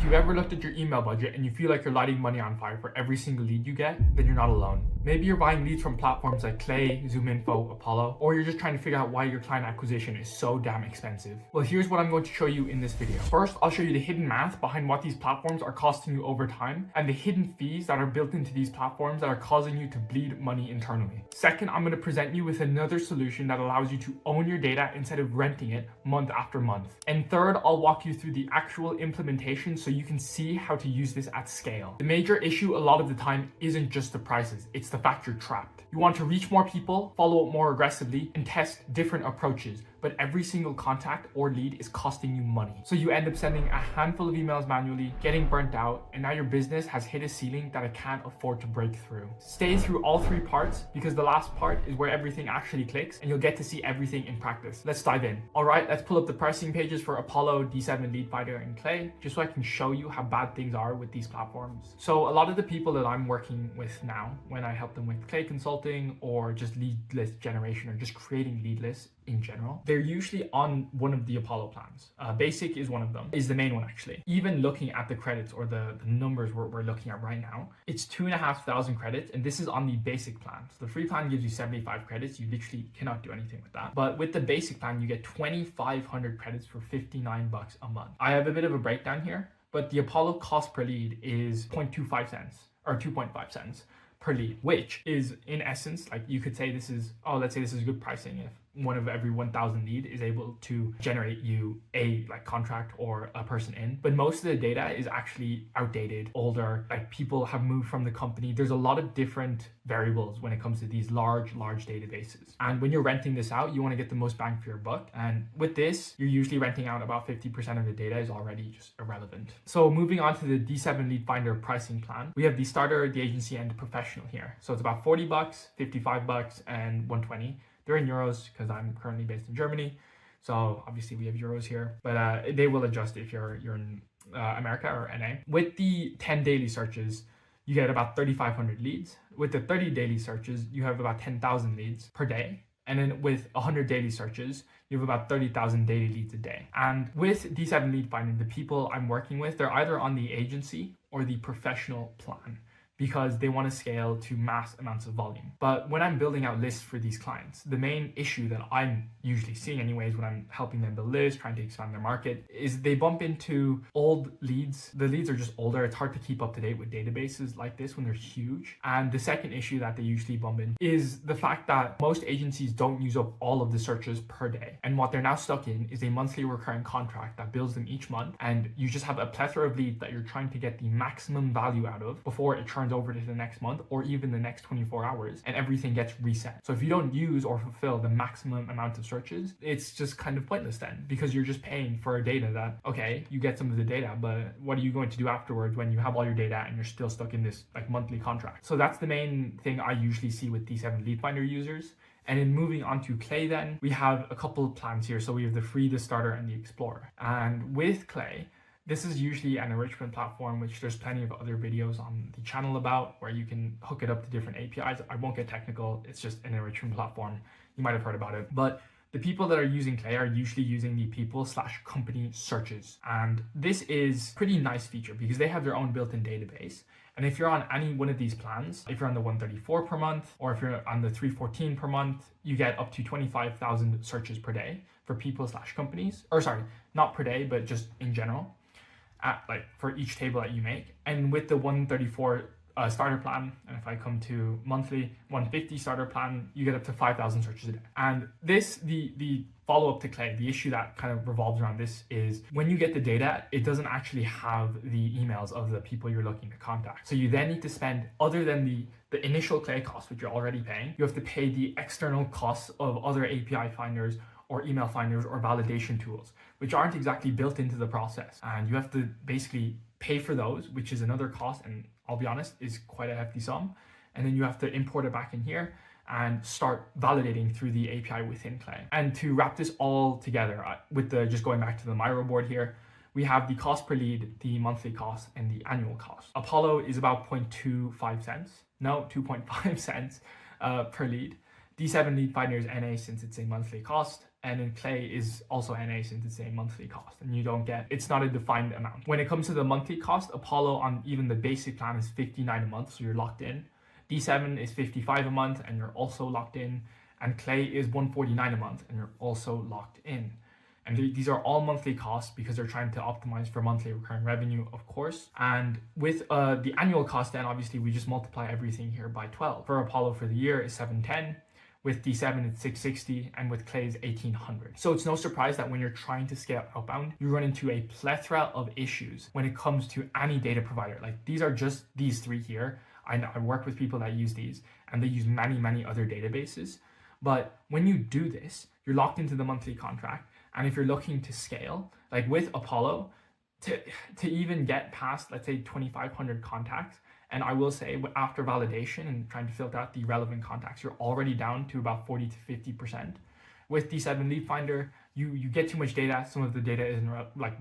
If you've ever looked at your email budget and you feel like you're lighting money on fire for every single lead you get, then you're not alone. Maybe you're buying leads from platforms like Clay, ZoomInfo, Apollo, or you're just trying to figure out why your client acquisition is so damn expensive. Well, here's what I'm going to show you in this video. First, I'll show you the hidden math behind what these platforms are costing you over time and the hidden fees that are built into these platforms that are causing you to bleed money internally. Second, I'm going to present you with another solution that allows you to own your data instead of renting it month after month. And third, I'll walk you through the actual implementation so you can see how to use this at scale. The major issue a lot of the time isn't just the prices, it's the fact you're trapped. You want to reach more people, follow up more aggressively, and test different approaches, but every single contact or lead is costing you money. So you end up sending a handful of emails manually, getting burnt out, and now your business has hit a ceiling that it can't afford to break through. Stay through all three parts because the last part is where everything actually clicks and you'll get to see everything in practice. Let's dive in. All right, let's pull up the pricing pages for Apollo, D7 Lead Finder, and Clay, just so I can show you how bad things are with these platforms. So a lot of the people that I'm working with now, when I help them with Clay consulting or just lead list generation or just creating lead lists in general, they're usually on one of the Apollo plans. Basic is one of them, is the main one actually. Even looking at the credits or the numbers we're looking at right now, it's 2,500 credits, and this is on the basic plan. So the free plan gives you 75 credits. You literally cannot do anything with that. But with the basic plan, you get 2,500 credits for $59 a month. I have a bit of a breakdown here, but the Apollo cost per lead is 0.25 cents or 2.5 cents per lead, which is in essence, like you could say this is, let's say this is good pricing if one of every 1,000 lead is able to generate you a contract or a person in. But most of the data is actually outdated, older, like people have moved from the company. There's a lot of different variables when it comes to these large databases. And when you're renting this out, you want to get the most bang for your buck. And with this, you're usually renting out about 50% of the data is already just irrelevant. So moving on to the D7 Lead Finder pricing plan, we have the starter, the agency, and the professional here. So it's about $40, $55, and $120. They're in euros because I'm currently based in Germany. So obviously we have euros here, but they will adjust if you're in America or NA. With the 10 daily searches, you get about 3,500 leads. With the 30 daily searches, you have about 10,000 leads per day. And then with 100 daily searches, you have about 30,000 daily leads a day. And with D7 Lead Finder, the people I'm working with, they're either on the agency or the professional plan, because they want to scale to mass amounts of volume. But when I'm building out lists for these clients, the main issue that I'm usually seeing anyways when I'm helping them build lists, trying to expand their market, is they bump into old leads. The leads are just older. It's hard to keep up to date with databases like this when they're huge. And the second issue that they usually bump in is the fact that most agencies don't use up all of the searches per day. And what they're now stuck in is a monthly recurring contract that bills them each month. And you just have a plethora of leads that you're trying to get the maximum value out of before it turns over to the next month or even the next 24 hours, and everything gets reset. So if you don't use or fulfill the maximum amount of searches, it's just kind of pointless then, because you're just paying for data that, okay, you get some of the data, but what are you going to do afterwards when you have all your data and you're still stuck in this monthly contract? So that's the main thing I usually see with D7 Lead Finder users. And in moving on to Clay then, we have a couple of plans here. So we have the free, the starter, and the explorer. And with Clay, this is usually an enrichment platform, which there's plenty of other videos on the channel about, where you can hook it up to different APIs. I won't get technical. It's just an enrichment platform. You might have heard about it. But the people that are using Clay are usually using the people/company searches. And this is a pretty nice feature because they have their own built-in database. And if you're on any one of these plans, if you're on the 134 per month, or if you're on the 314 per month, you get up to 25,000 searches per day for people/companies. Or sorry, not per day, but just in general. For each table that you make. And with the 134 starter plan, and if I come to monthly 150 starter plan, you get up to 5,000 searches a day. And this, the follow-up to Clay, the issue that kind of revolves around this is when you get the data, it doesn't actually have the emails of the people you're looking to contact. So you then need to spend, other than the initial Clay cost, which you're already paying, you have to pay the external costs of other API finders or email finders or validation tools, which aren't exactly built into the process. And you have to basically pay for those, which is another cost, and I'll be honest, is quite a hefty sum. And then you have to import it back in here and start validating through the API within Clay. And to wrap this all together, with just going back to the Miro board here, we have the cost per lead, the monthly cost, and the annual cost. Apollo is about 0.25 cents. No, 2.5 cents per lead. D7 Lead Finder is NA since it's a monthly cost. and in Clay is also NA since it's a monthly cost, and you don't get, it's not a defined amount. When it comes to the monthly cost, Apollo on even the basic plan is $59 a month, so you're locked in. D7 is $55 a month, and you're also locked in. And Clay is $149 a month, and you're also locked in. And these are all monthly costs because they're trying to optimize for monthly recurring revenue, of course. And with the annual cost, then obviously we just multiply everything here by 12. For Apollo for the year is 710. With D7, it's 660, and with Clay is 1800. So it's no surprise that when you're trying to scale outbound, you run into a plethora of issues when it comes to any data provider. Like these are just these three here. I work with people that use these, and they use many, many other databases. But when you do this, you're locked into the monthly contract. And if you're looking to scale, like with Apollo, to even get past, let's say 2,500 contacts, and I will say after validation and trying to filter out the relevant contacts, you're already down to about 40 to 50%. With D7 Lead Finder, you get too much data. Some of the data isn't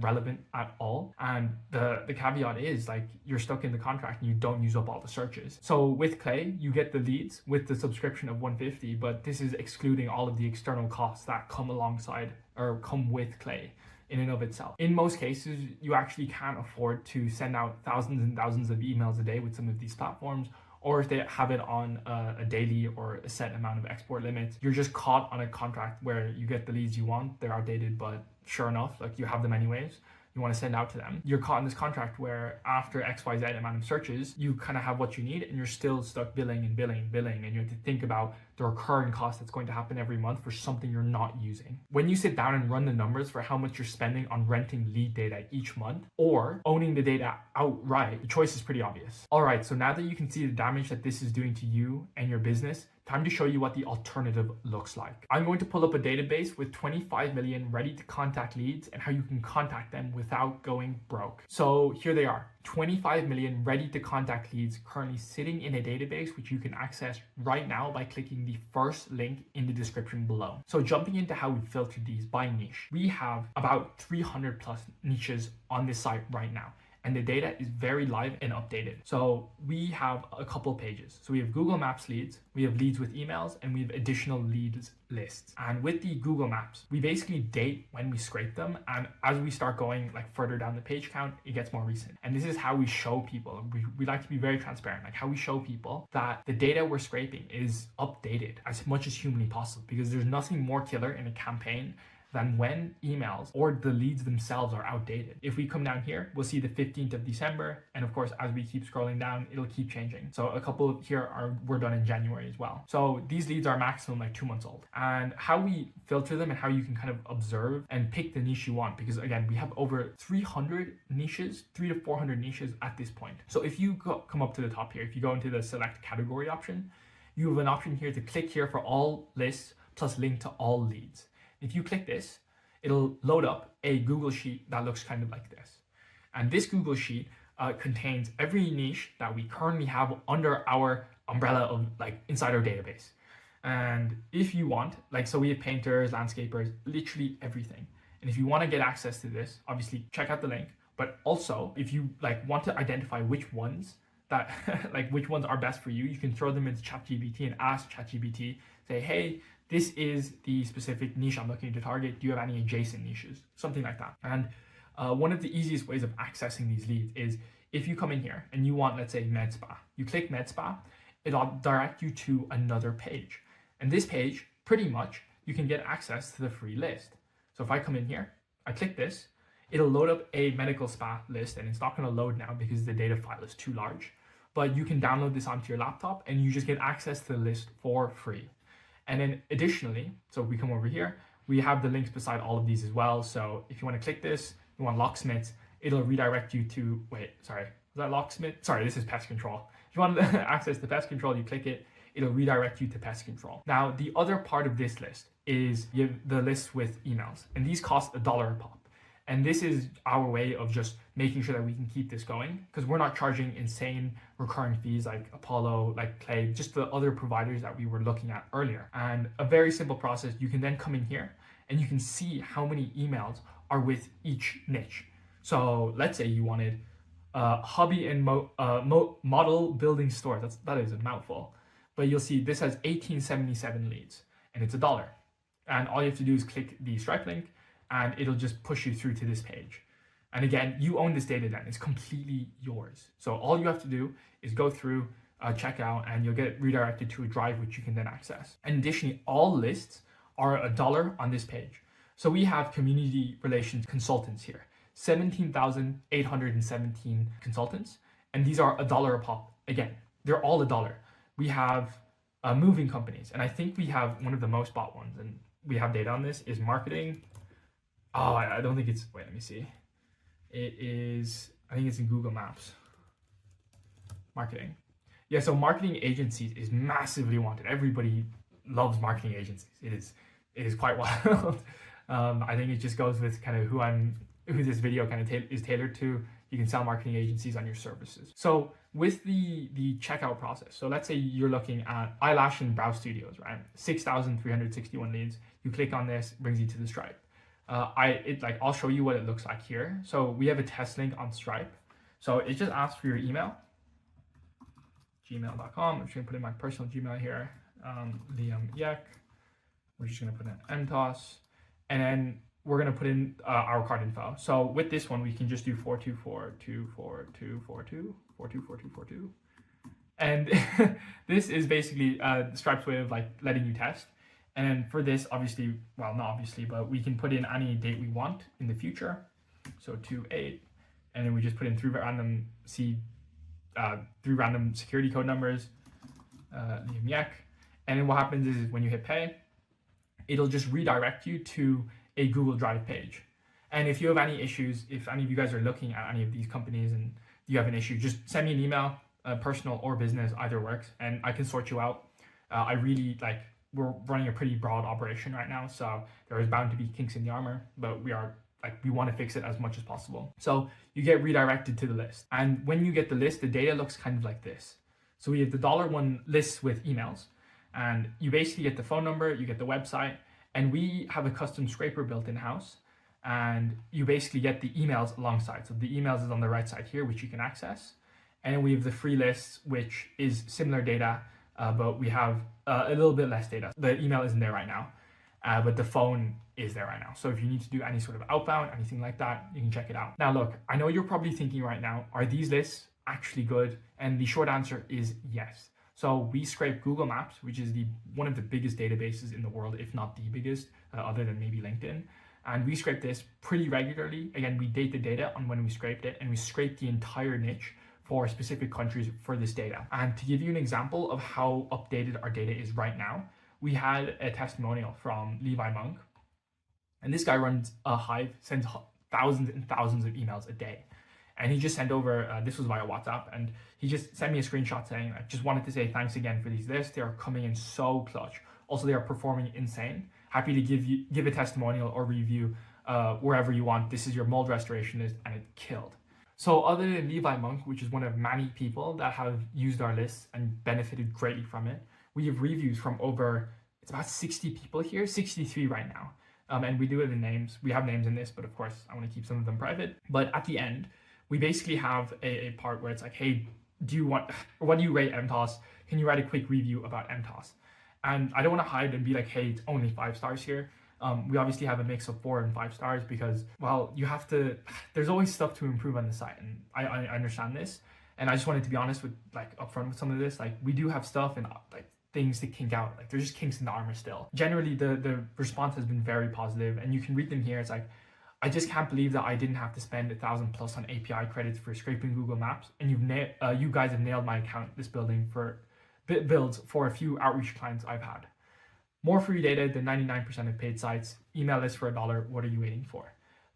relevant at all. And the caveat is like you're stuck in the contract and you don't use up all the searches. So with Clay, you get the leads with the subscription of 150, but this is excluding all of the external costs that come alongside or come with Clay in and of itself. In most cases, you actually can't afford to send out thousands and thousands of emails a day with some of these platforms, or if they have it on a daily or a set amount of export limits, you're just caught on a contract where you get the leads you want, they're outdated, but sure enough, like you have them anyways, you want to send out to them. You're caught in this contract where after XYZ amount of searches, you kind of have what you need and you're still stuck billing, and you have to think about the recurring cost that's going to happen every month for something you're not using. When you sit down and run the numbers for how much you're spending on renting lead data each month or owning the data outright, the choice is pretty obvious. All right, so now that you can see the damage that this is doing to you and your business, time to show you what the alternative looks like. I'm going to pull up a database with 25 million ready to contact leads and how you can contact them without going broke. So here they are, 25 million ready to contact leads currently sitting in a database, which you can access right now by clicking the first link in the description below. So jumping into how we filter these by niche, we have about 300 plus niches on this site right now. And the data is very live and updated. So we have a couple pages. So we have Google Maps leads, we have leads with emails, and we have additional leads lists. And with the Google Maps, we basically date when we scrape them. And as we start going like further down the page count, it gets more recent. And this is how we show people. We like to be very transparent, like how we show people that the data we're scraping is updated as much as humanly possible, because there's nothing more killer in a campaign than when emails or the leads themselves are outdated. If we come down here, we'll see the 15th of December. And of course, as we keep scrolling down, it'll keep changing. So a couple here were done in January as well. So these leads are maximum like 2 months old. And how we filter them and how you can kind of observe and pick the niche you want, because again, we have over 300 niches, 300 to 400 niches at this point. So if you come up to the top here, if you go into the select category option, you have an option here to click here for all lists plus link to all leads. If you click this, it'll load up a Google Sheet that looks kind of like this. And this Google Sheet contains every niche that we currently have under our umbrella of like inside our database. And if you want, like, so we have painters, landscapers, literally everything. And if you want to get access to this, obviously check out the link. But also if you like want to identify which ones that like which ones are best for you, you can throw them into ChatGPT and ask ChatGPT, say, hey, this is the specific niche I'm looking to target. Do you have any adjacent niches? Something like that. And one of the easiest ways of accessing these leads is if you come in here and you want, let's say, med spa, you click med spa, it'll direct you to another page. And this page, pretty much, you can get access to the free list. So if I come in here, I click this, it'll load up a medical spa list, and it's not going to load now because the data file is too large. But you can download this onto your laptop and you just get access to the list for free. And then additionally, so we come over here, we have the links beside all of these as well. So if you want to click this, you want locksmiths, it'll redirect you to, was that locksmith? Sorry, this is pest control. If you want access to pest control, you click it, it'll redirect you to pest control. Now, the other part of this list is the list with emails, and these cost $1 a pop. And this is our way of just making sure that we can keep this going, because we're not charging insane recurring fees like Apollo, like Clay, just the other providers that we were looking at earlier. And a very simple process, you can then come in here and you can see how many emails are with each niche. So let's say you wanted hobby and model building store. That is a mouthful. But you'll see this has 1877 leads and it's $1. And all you have to do is click the Stripe link and it'll just push you through to this page. And again, you own this data then, it's completely yours. So all you have to do is go through, check out, and you'll get redirected to a drive which you can then access. And additionally, all lists are $1 on this page. So we have community relations consultants here, 17,817 consultants, and these are $1 a pop. Again, they're all $1. We have moving companies, and I think we have one of the most bought ones, and we have data on this, is marketing. Oh, I don't think it's, wait, let me see. It is, I think it's in Google Maps. Marketing. Yeah, so marketing agencies is massively wanted. Everybody loves marketing agencies. It is quite wild. I think it just goes with kind of who this video kind of is tailored to. You can sell marketing agencies on your services. So with the checkout process, so let's say you're looking at eyelash and brow studios, right? 6,361 leads. You click on this, brings you to the Stripe. I'll show you what it looks like here. So we have a test link on Stripe. So it just asks for your email, gmail.com. I'm just gonna put in my personal Gmail here, Liam Yek. We're just gonna put in MTOS, and then we're gonna put in our card info. So with this one, we can just do 42424242424242. And this is basically Stripe's way of like letting you test. And for this, obviously, well, not obviously, but we can put in any date we want in the future. So 2/8, and then we just put in three random security code numbers, Liam Yek. And then what happens is when you hit pay, it'll just redirect you to a Google Drive page. And if you have any issues, if any of you guys are looking at any of these companies and you have an issue, just send me an email, personal or business, either works, and I can sort you out. We're running a pretty broad operation right now, so there is bound to be kinks in the armor, but we want to fix it as much as possible. So you get redirected to the list. And when you get the list, the data looks kind of like this. So we have the $1 list with emails, and you basically get the phone number, you get the website, and we have a custom scraper built in-house, and you basically get the emails alongside. So the emails is on the right side here, which you can access. And we have the free list, which is similar data, but we have a little bit less data. The email isn't there right now, but the phone is there right now. So if you need to do any sort of outbound, anything like that, you can check it out. Now look, I know you're probably thinking right now, are these lists actually good? And the short answer is yes. So we scrape Google Maps, which is one of the biggest databases in the world, if not the biggest, other than maybe LinkedIn. And we scrape this pretty regularly. Again, we date the data on when we scraped it, and we scrape the entire niche for specific countries for this data. And to give you an example of how updated our data is right now, we had a testimonial from Levi Monk. And this guy runs a Hive, sends thousands and thousands of emails a day. And he just sent over, this was via WhatsApp, and he just sent me a screenshot saying, I just wanted to say thanks again for these lists. They are coming in so clutch. Also, they are performing insane. Happy to give a testimonial or review wherever you want. This is your mold restoration list, and it killed. So other than Levi Monk, which is one of many people that have used our list and benefited greatly from it, we have reviews from it's about 60 people here, 63 right now. And we do it in names. We have names in this, but of course, I want to keep some of them private. But at the end, we basically have a part where it's like, hey, what do you rate MTOS? Can you write a quick review about MTOS? And I don't want to hide and be like, hey, it's only 5 stars here. We obviously have a mix of 4 and 5 stars because, well, there's always stuff to improve on the site, and I understand this. And I just wanted to be honest with, upfront with some of this. We do have stuff and things to kink out. There's just kinks in the armor still. Generally, the response has been very positive, and you can read them here. It's like, I just can't believe that I didn't have to spend 1,000 plus on API credits for scraping Google Maps, and you guys have nailed my account builds for a few outreach clients I've had. More free data than 99% of paid sites. Email list for $1. What are you waiting for?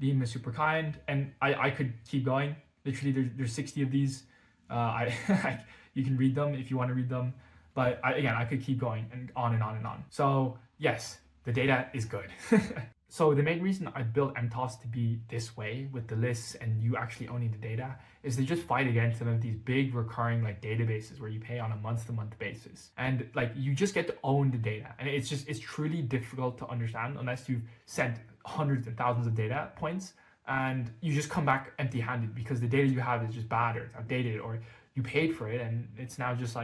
Liam is super kind, and I could keep going. Literally, there's 60 of these. You can read them if you want to read them, but I could keep going and on and on and on. So yes, the data is good. So the main reason I built MTOS to be this way with the lists and you actually owning the data is to just fight against some of these big recurring databases where you pay on a month-to-month basis. And you just get to own the data. And it's truly difficult to understand unless you've sent hundreds and thousands of data points and you just come back empty-handed because the data you have is just bad or it's outdated or you paid for it and it's now just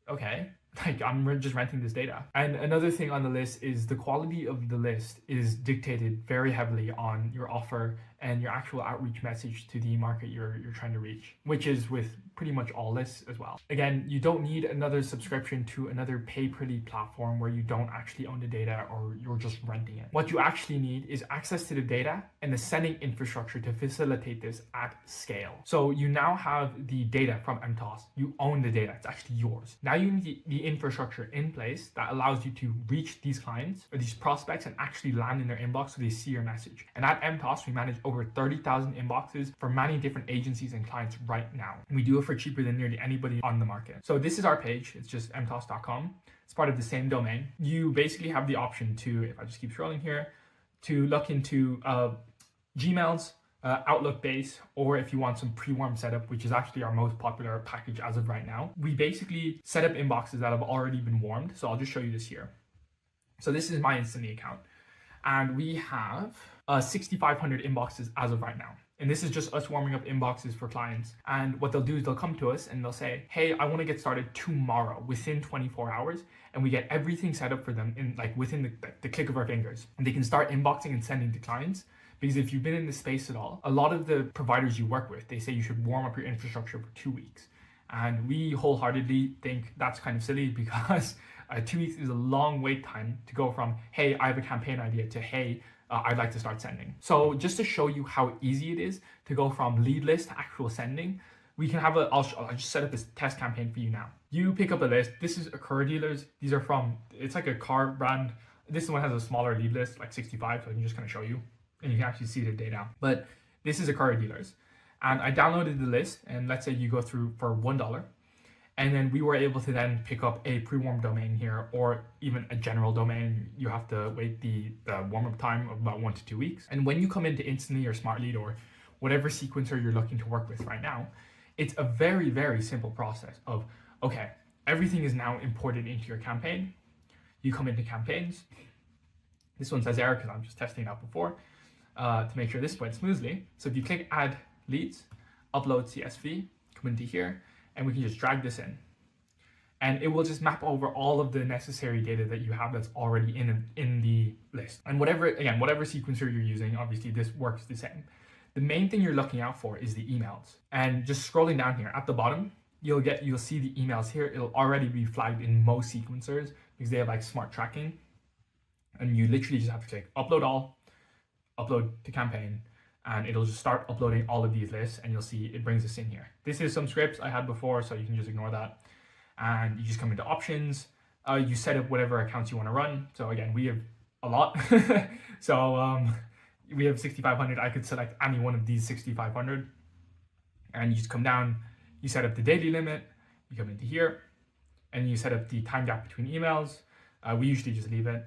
okay, Like, I'm just renting this data. And another thing on the list is the quality of the list is dictated very heavily on your offer and your actual outreach message to the market you're trying to reach, which is with pretty much all lists as well. Again, you don't need another subscription to another pay-per-lead platform where you don't actually own the data or you're just renting it. What you actually need is access to the data and the sending infrastructure to facilitate this at scale. So you now have the data from MTOS. You own the data. It's actually yours. Now you need the infrastructure in place that allows you to reach these clients or these prospects and actually land in their inbox so they see your message. And at MTOS, we manage over 30,000 inboxes for many different agencies and clients right now. We do it for cheaper than nearly anybody on the market. So this is our page. It's just mtos.com. It's part of the same domain. You basically have the option to, if I just keep scrolling here, to look into Gmail's Outlook base, or if you want some pre-warm setup, which is actually our most popular package as of right now. We basically set up inboxes that have already been warmed. So I'll just show you this here. So this is my Instantly account, and we have 6,500 inboxes as of right now. And this is just us warming up inboxes for clients. And what they'll do is they'll come to us and they'll say, hey, I want to get started tomorrow within 24 hours. And we get everything set up for them in like within the click of our fingers. And they can start inboxing and sending to clients. Because if you've been in this space at all, a lot of the providers you work with, they say you should warm up your infrastructure for 2 weeks. And we wholeheartedly think that's kind of silly because 2 weeks is a long wait time to go from, hey, I have a campaign idea to, hey, I'd like to start sending. So just to show you how easy it is to go from lead list to actual sending, we can have I'll just set up this test campaign for you now. You pick up a list. This is Car Dealers. These are from, it's like a car brand. This one has a smaller lead list, like 65. So I can just kind of show you and you can actually see the data. But this is Car Dealers. And I downloaded the list, and let's say you go through for $1. And then we were able to then pick up a pre-warm domain here, or even a general domain. You have to wait the warm-up time of about 1 to 2 weeks. And when you come into Instantly or SmartLead or whatever sequencer you're looking to work with right now, it's a very, very simple process of, okay, everything is now imported into your campaign. You come into campaigns. This one says error because I'm just testing it out before to make sure this went smoothly. So if you click add leads, upload CSV, come into here, and we can just drag this in. And it will just map over all of the necessary data that you have that's already in the list. And whatever sequencer you're using, obviously this works the same. The main thing you're looking out for is the emails. And just scrolling down here at the bottom, you'll see the emails here. It'll already be flagged in most sequencers because they have like smart tracking. And you literally just have to click upload all, upload to campaign, and it'll just start uploading all of these lists, and you'll see it brings us in here. This is some scripts I had before, so you can just ignore that. And you just come into options. You set up whatever accounts you want to run. So again, we have a lot. So we have 6,500. I could select any one of these 6,500. And you just come down, you set up the daily limit, you come into here, and you set up the time gap between emails. We usually just leave it.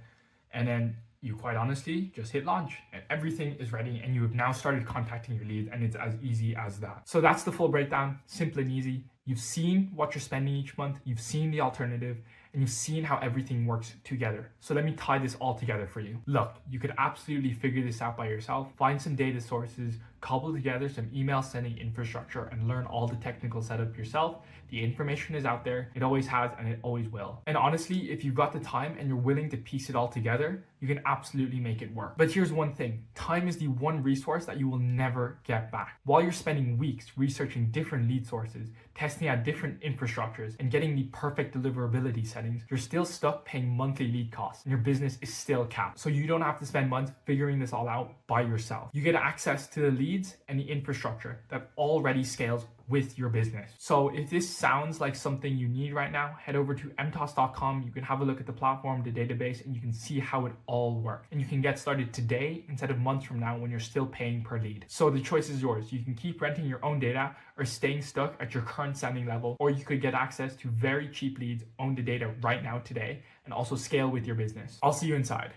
And then you quite honestly just hit launch and everything is ready, and you have now started contacting your leads, and it's as easy as that. So that's the full breakdown, simple and easy. You've seen what you're spending each month, you've seen the alternative, and you've seen how everything works together. So let me tie this all together for you. Look, you could absolutely figure this out by yourself, find some data sources, cobble together some email sending infrastructure, and learn all the technical setup yourself. The information is out there, it always has, and it always will. And honestly, if you've got the time and you're willing to piece it all together, you can absolutely make it work. But here's one thing, time is the one resource that you will never get back. While you're spending weeks researching different lead sources, testing out different infrastructures, and getting the perfect deliverability settings, you're still stuck paying monthly lead costs, and your business is still capped. So you don't have to spend months figuring this all out by yourself. You get access to the leads and the infrastructure that already scales with your business. So if this sounds like something you need right now, head over to mtos.com. You can have a look at the platform, the database, and you can see how it all works. And you can get started today instead of months from now when you're still paying per lead. So the choice is yours. You can keep renting your own data or staying stuck at your current sending level, or you could get access to very cheap leads, own the data right now today, and also scale with your business. I'll see you inside.